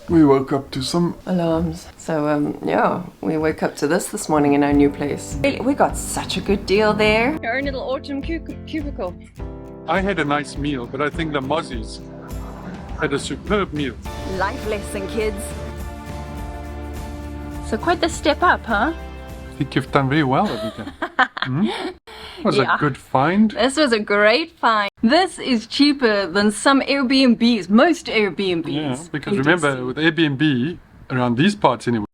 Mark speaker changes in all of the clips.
Speaker 1: We woke up to some
Speaker 2: alarms. So yeah, we woke up to this morning in our new place. We got such a good deal there. Our own little autumn cubicle.
Speaker 1: I had a nice meal, but I think the Mozzies had a superb meal.
Speaker 2: Life lesson, kids. So quite the step up, huh?
Speaker 1: I think you've done very well, Avika. Was a good find.
Speaker 2: This was a great find. This is cheaper than some Airbnbs, most Airbnbs.
Speaker 1: Yeah, because remember, with Airbnb, around these parts anyway,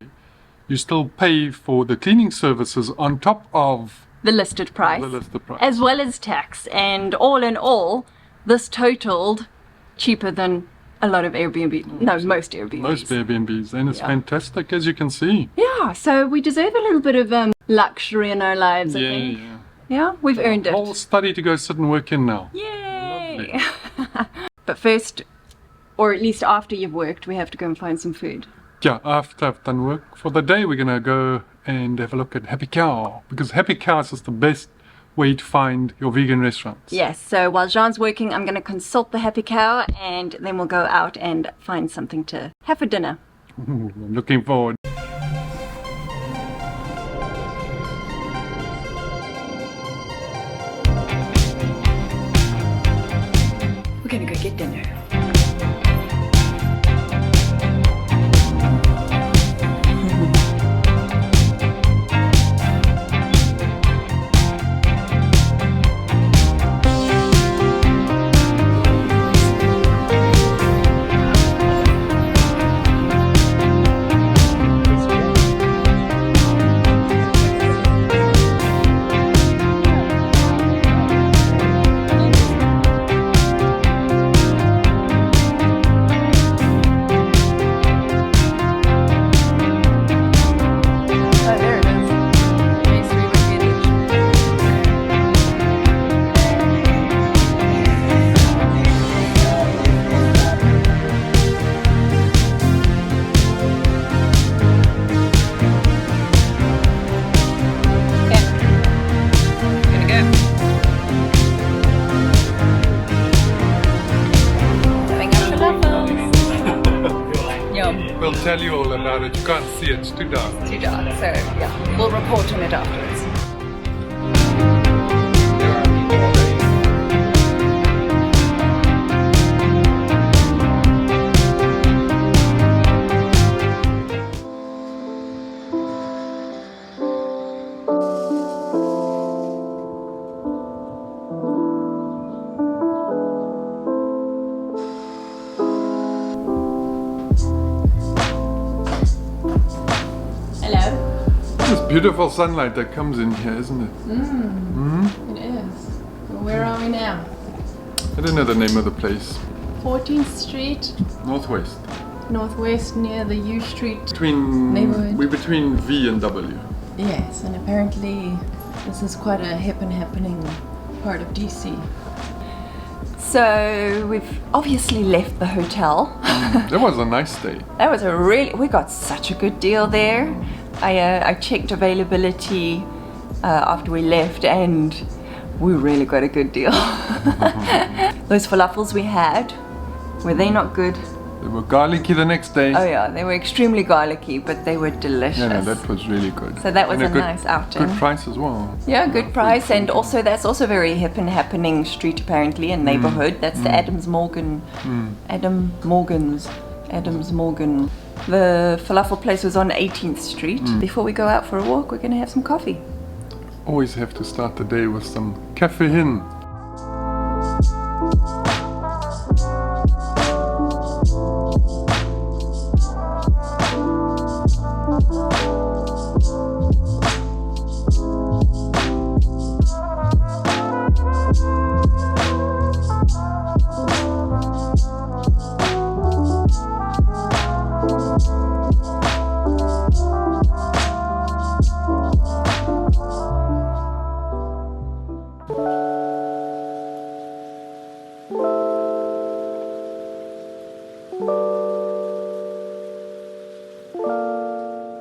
Speaker 1: you still pay for the cleaning services on top of
Speaker 2: the listed price.
Speaker 1: The listed price.
Speaker 2: As well as tax. And all in all, this totaled cheaper than a lot of Airbnb. No, most Airbnbs.
Speaker 1: Most Airbnbs, and it's fantastic, as you can see.
Speaker 2: Yeah, so we deserve a little bit of luxury in our lives, I think. Yeah, we've earned it.
Speaker 1: A whole study to go sit and work in now.
Speaker 2: Yay! But first, or at least after you've worked, we have to go and find some food.
Speaker 1: Yeah, after I've done work for the day, we're going to go and have a look at Happy Cow, because Happy Cow is the best way to find your vegan restaurants.
Speaker 2: Yes, so while Jean's working, I'm going to consult the Happy Cow, and then we'll go out and find something to have for dinner.
Speaker 1: I'm looking forward.
Speaker 2: We're going to go get dinner.
Speaker 1: We'll tell you all about it. You can't see it, it's too dark.
Speaker 2: It's too dark, so yeah, we'll report on it afterwards.
Speaker 1: This beautiful sunlight that comes in here, isn't it?
Speaker 2: It is. Where are we now?
Speaker 1: I don't know the name of the place.
Speaker 2: 14th Street,
Speaker 1: Northwest.
Speaker 2: Northwest, near the U Street
Speaker 1: Neighbourhood. We're between V and W.
Speaker 2: Yes, and apparently this is quite a hip and happening part of DC. So we've obviously left the hotel.
Speaker 1: That was a nice day.
Speaker 2: That was we got such a good deal there. I checked availability after we left, and we really got a good deal. Those falafels we had, were they not good?
Speaker 1: They were garlicky the next day.
Speaker 2: Oh yeah, they were extremely garlicky, but they were delicious.
Speaker 1: Yeah, no, that was really good.
Speaker 2: So that was
Speaker 1: and
Speaker 2: a nice outing.
Speaker 1: Good price as well.
Speaker 2: Yeah, good price, and also that's also very hip and happening street apparently in Neighbourhood. That's the Adams Morgan. The falafel place was on 18th Street. Before we go out for a walk, we're going to have some coffee.
Speaker 1: Always have to start the day with some caffeine.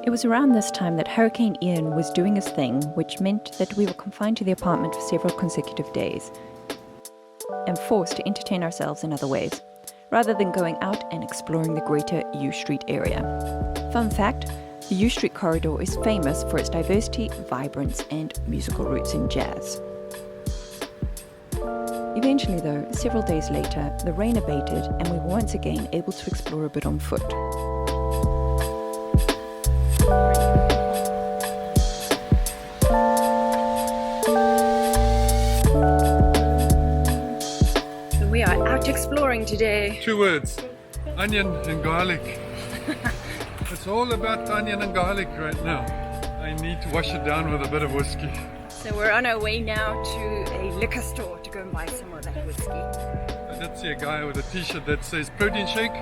Speaker 3: It was around this time that Hurricane Ian was doing his thing, which meant that we were confined to the apartment for several consecutive days and forced to entertain ourselves in other ways. rather than going out and exploring the greater U Street area. Fun fact, the U Street corridor is famous for its diversity, vibrance, and musical roots in jazz. Eventually though, several days later, the rain abated and we were once again able to explore a bit on foot.
Speaker 2: So we are out exploring today.
Speaker 1: 2 words, onion and garlic. It's all about onion and garlic right now. I need to wash it down with a bit of whiskey.
Speaker 2: So we're on our way now to a liquor store to go and buy some of that whiskey.
Speaker 1: I did see a guy with a t-shirt that says protein shake.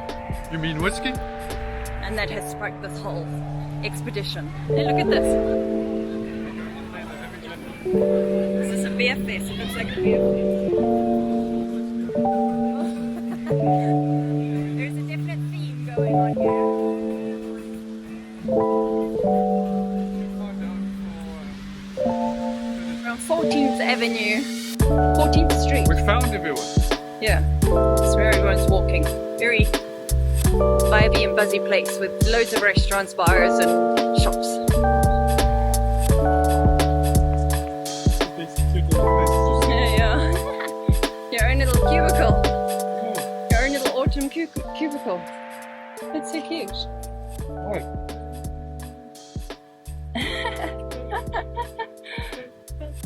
Speaker 1: You mean whiskey?
Speaker 2: And that has sparked this whole expedition. Hey, look at this. This is a beer fest. It looks like a beer fest. There's a definite theme going on here. We're on 14th Avenue, 14th Street.
Speaker 1: We found everyone.
Speaker 2: Yeah, it's where everyone's walking. Very vibey and buzzy place with loads of restaurants, bars and shops. Yeah. Your own little cubicle. Your own little autumn cubicle. That's so cute.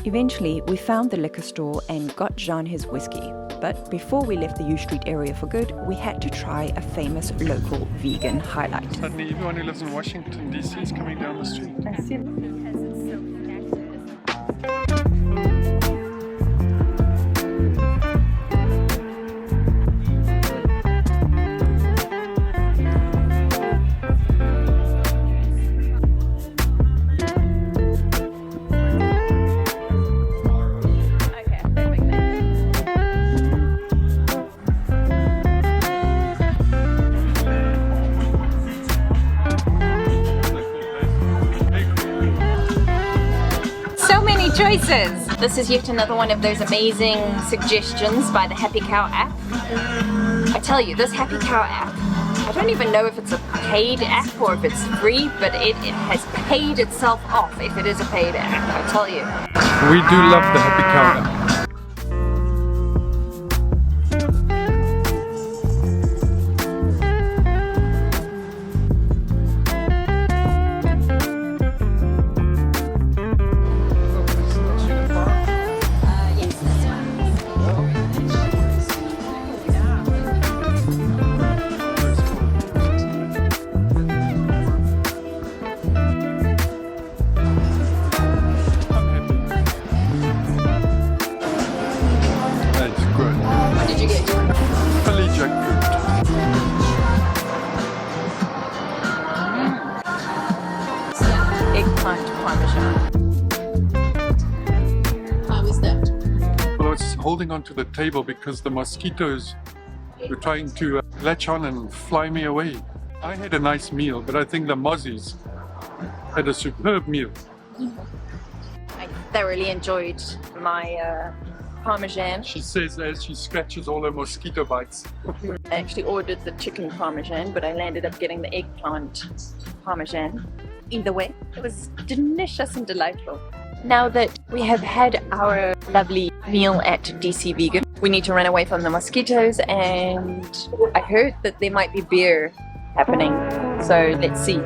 Speaker 3: Eventually, we found the liquor store and got Jean his whiskey. But before we left the U Street area for good, we had to try a famous local vegan highlight.
Speaker 1: Suddenly everyone who lives in Washington DC is coming down the street.
Speaker 2: I see. Choices! This is yet another one of those amazing suggestions by the Happy Cow app. I tell you, this Happy Cow app, I don't even know if it's a paid app or if it's free, but it has paid itself off if it is a paid app, I tell you.
Speaker 1: We do love the Happy Cow app.
Speaker 2: Eggplant parmesan. How is that?
Speaker 1: Well, I was holding onto the table because the mosquitoes were trying to latch on and fly me away. I had a nice meal, but I think the mozzies had a superb meal.
Speaker 2: I thoroughly enjoyed my parmesan.
Speaker 1: She says as she scratches all her mosquito bites.
Speaker 2: I actually ordered the chicken parmesan, but I landed up getting the eggplant parmesan. Either way, it was delicious and delightful. Now that we have had our lovely meal at DC Vegan, we need to run away from the mosquitoes, and I heard that there might be beer happening, so let's see.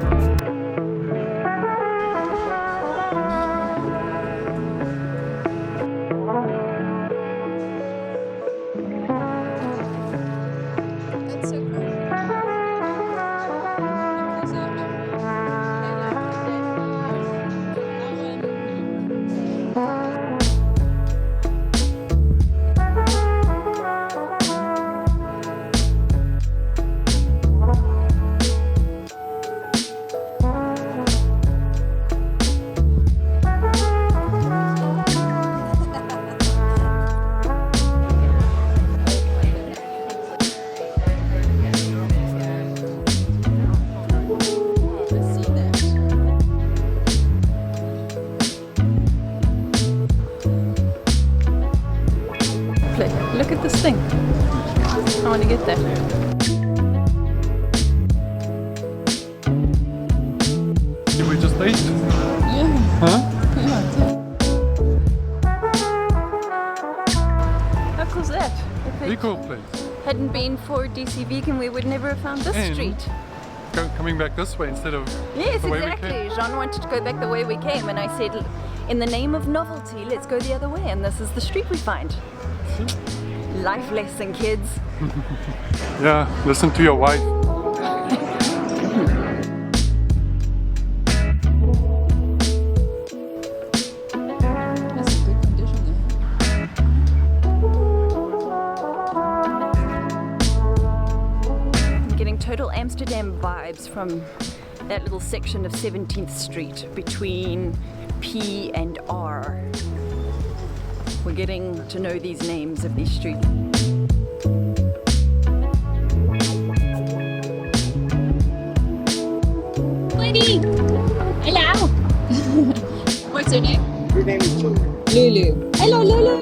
Speaker 2: Look at this thing. I want to get that.
Speaker 1: late.
Speaker 2: Yeah.
Speaker 1: Huh?
Speaker 2: How cool's that? If it
Speaker 1: Eco place.
Speaker 2: hadn't been for DC Vegan, we would never have found this
Speaker 1: And
Speaker 2: street.
Speaker 1: Coming back this way instead of
Speaker 2: Yes,
Speaker 1: the way
Speaker 2: exactly.
Speaker 1: we came.
Speaker 2: Jean wanted to go back the way we came, and I said, in the name of novelty, let's go the other way, and this is the street we find. Life lesson, kids.
Speaker 1: Yeah, listen to your wife.
Speaker 2: That's in good condition there. I'm getting total Amsterdam vibes from that little section of 17th Street between P and R. We're getting to know these names of these streets.
Speaker 4: Lady! Hello! What's her name?
Speaker 5: Her name is Lulu.
Speaker 4: Lulu. Hello, Lulu!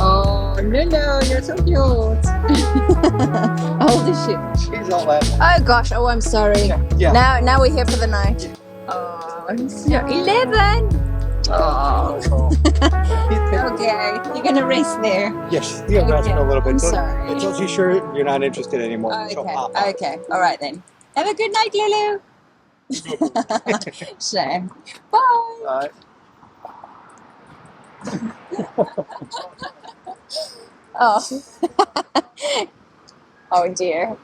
Speaker 4: Oh, Lulu, you're so cute! How old is she?
Speaker 5: She's 11.
Speaker 4: Oh gosh, oh I'm sorry.
Speaker 5: Yeah.
Speaker 4: Now we're here for the night. Oh, you're 11! Oh. Okay, you're gonna race there.
Speaker 5: Yes, you'll imagine a little bit.
Speaker 4: I'm sorry.
Speaker 5: Until she's sure you're not interested anymore. She'll
Speaker 4: Okay,
Speaker 5: pop out.
Speaker 4: okay, alright then. Have a good night, Lulu! Shame. Bye! Oh. Oh dear.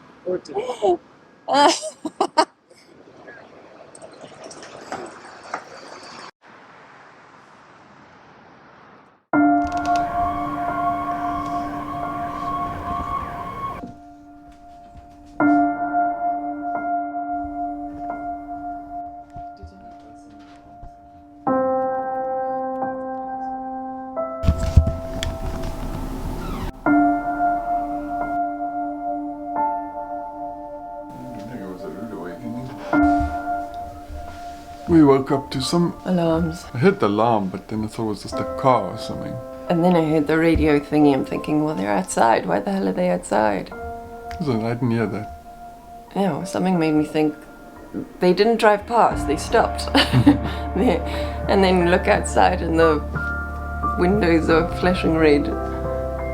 Speaker 1: We woke up to some.
Speaker 2: Alarms.
Speaker 1: I heard the alarm, but then I thought it was just a car or something.
Speaker 2: And then I heard the radio thingy. I'm thinking, well, they're outside. Why the hell are they outside?
Speaker 1: I didn't hear that.
Speaker 2: No, something made me think they didn't drive past, they stopped. And then look outside and the windows are flashing red.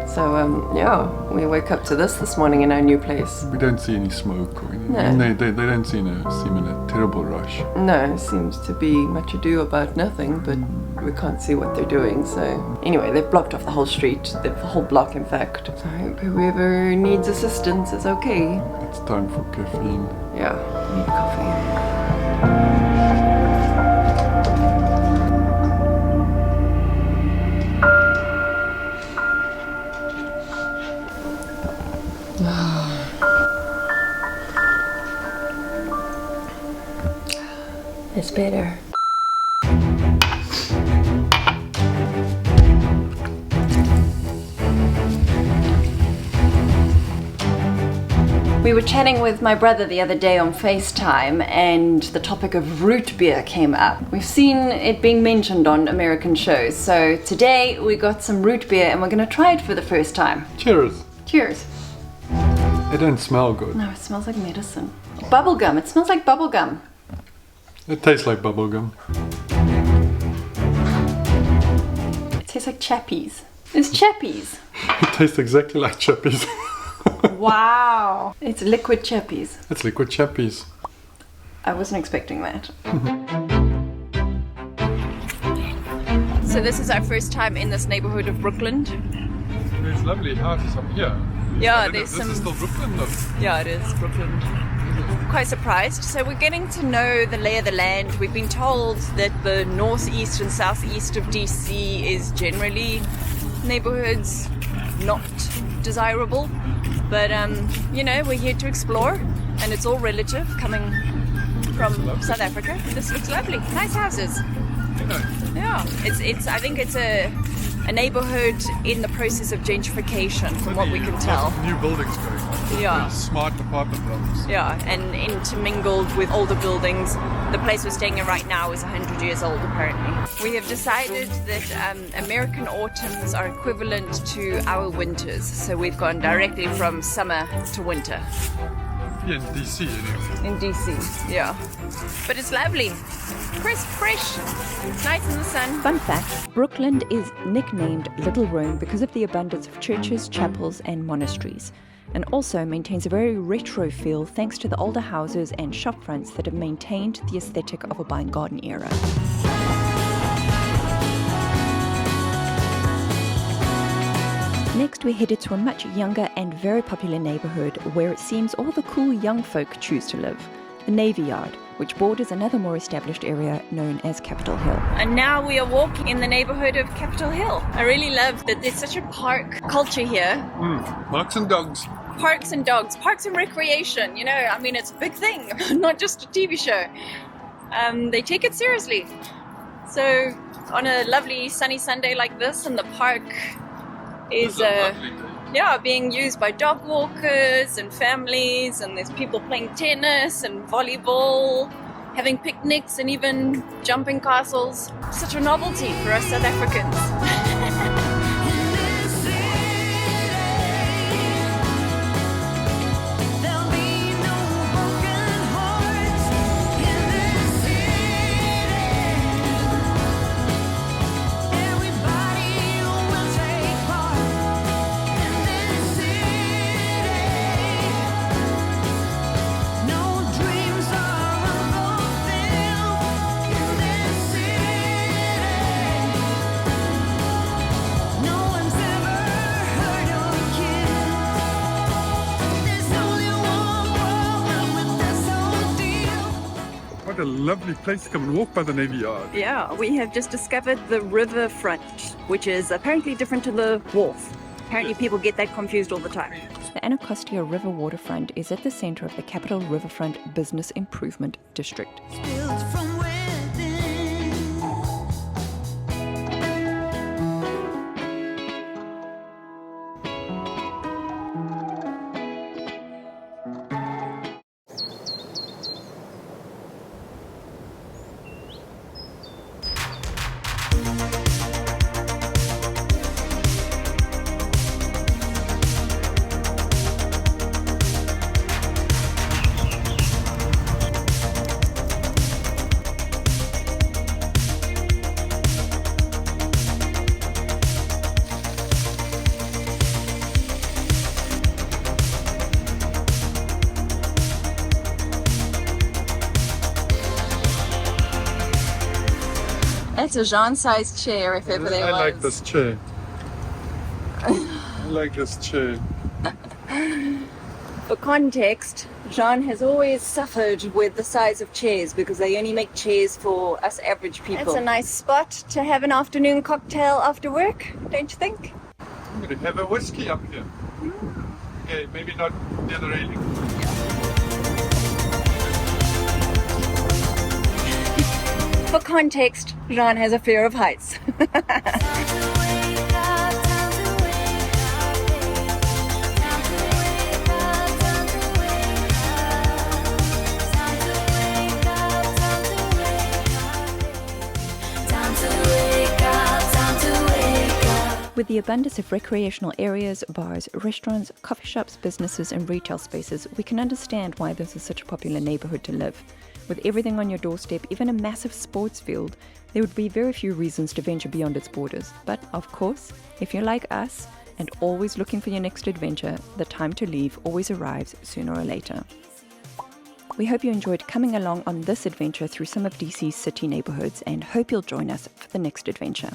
Speaker 2: So, yeah, we woke up to this morning in our new place.
Speaker 1: We don't see any smoke or anything.
Speaker 2: No.
Speaker 1: And they don't seem in a terrible rush.
Speaker 2: No, it seems to be much ado about nothing, but we can't see what they're doing. So, anyway, they've blocked off the whole street, the whole block, in fact. So, I hope whoever needs assistance is okay.
Speaker 1: It's time for caffeine.
Speaker 2: Yeah, I need coffee. It's better. We were chatting with my brother the other day on FaceTime and the topic of root beer came up. We've seen it being mentioned on American shows, so today we got some root beer and we're gonna try it for the first time.
Speaker 1: Cheers.
Speaker 2: Cheers.
Speaker 1: It don't smell good.
Speaker 2: No, it smells like medicine. Bubblegum, it smells like bubblegum.
Speaker 1: It tastes like bubblegum.
Speaker 2: It tastes like chappies. It's chappies.
Speaker 1: It tastes exactly like chappies.
Speaker 2: Wow. It's liquid chappies.
Speaker 1: It's liquid chappies.
Speaker 2: I wasn't expecting that. So this is our first time in this neighborhood of Brooklyn.
Speaker 1: There's lovely houses up here.
Speaker 2: Yeah,
Speaker 1: I don't know
Speaker 2: there's
Speaker 1: if this is
Speaker 2: some...
Speaker 1: still Brooklyn though.
Speaker 2: Yeah, it is Brooklyn. Quite surprised. So we're getting to know the lay of the land. We've been told that the northeast and southeast of DC is generally neighborhoods not desirable. But, you know, we're here to explore and it's all relative coming from South Africa. This looks lovely. Nice houses. Yeah, I think it's a neighborhood in the process of gentrification from what we can tell.
Speaker 1: New buildings going on.
Speaker 2: Yeah.
Speaker 1: Smart apartment blocks.
Speaker 2: Yeah, and intermingled with older buildings. The place we're staying in right now is 100 years old, apparently. We have decided that American autumns are equivalent to our winters, so we've gone directly from summer to winter.
Speaker 1: Yeah, in DC anyway.
Speaker 2: In DC, yeah. But it's lovely. Crisp, fresh, nice in the sun.
Speaker 3: Fun fact, Brooklyn is nicknamed Little Rome because of the abundance of churches, chapels and monasteries, and also maintains a very retro feel thanks to the older houses and shop fronts that have maintained the aesthetic of a vine garden era. Next, we're headed to a much younger and very popular neighbourhood where it seems all the cool young folk choose to live, the Navy Yard, which borders another more established area known as Capitol Hill.
Speaker 2: And now we are walking in the neighborhood of Capitol Hill. I really love that there's such a park culture here.
Speaker 1: Parks and dogs.
Speaker 2: Parks and dogs, parks and recreation, you know, I mean, it's a big thing, not just a TV show. They take it seriously. So on a lovely sunny Sunday like this, and the park is being used by dog walkers and families, and there's people playing tennis and volleyball, having picnics and even jumping castles. Such a novelty for us South Africans.
Speaker 1: What a lovely place to come and walk by the Navy Yard.
Speaker 2: Yeah, we have just discovered the riverfront, which is apparently different to the wharf. Apparently people get that confused all the time.
Speaker 3: The Anacostia River waterfront is at the centre of the Capital Riverfront Business Improvement District.
Speaker 2: It's a Jean-sized chair if ever there was.
Speaker 1: I like this chair. I like this chair.
Speaker 2: For context, Jean has always suffered with the size of chairs because they only make chairs for us average people. It's a nice spot to have an afternoon cocktail after work, don't you think?
Speaker 1: I'm going to have a whiskey up here. Okay, maybe not near the railing.
Speaker 2: For context, Jean has a fear of heights.
Speaker 3: With the abundance of recreational areas, bars, restaurants, coffee shops, businesses and retail spaces, we can understand why this is such a popular neighbourhood to live. With everything on your doorstep, even a massive sports field, there would be very few reasons to venture beyond its borders. But of course, if you're like us and always looking for your next adventure, the time to leave always arrives sooner or later. We hope you enjoyed coming along on this adventure through some of DC's city neighbourhoods and hope you'll join us for the next adventure.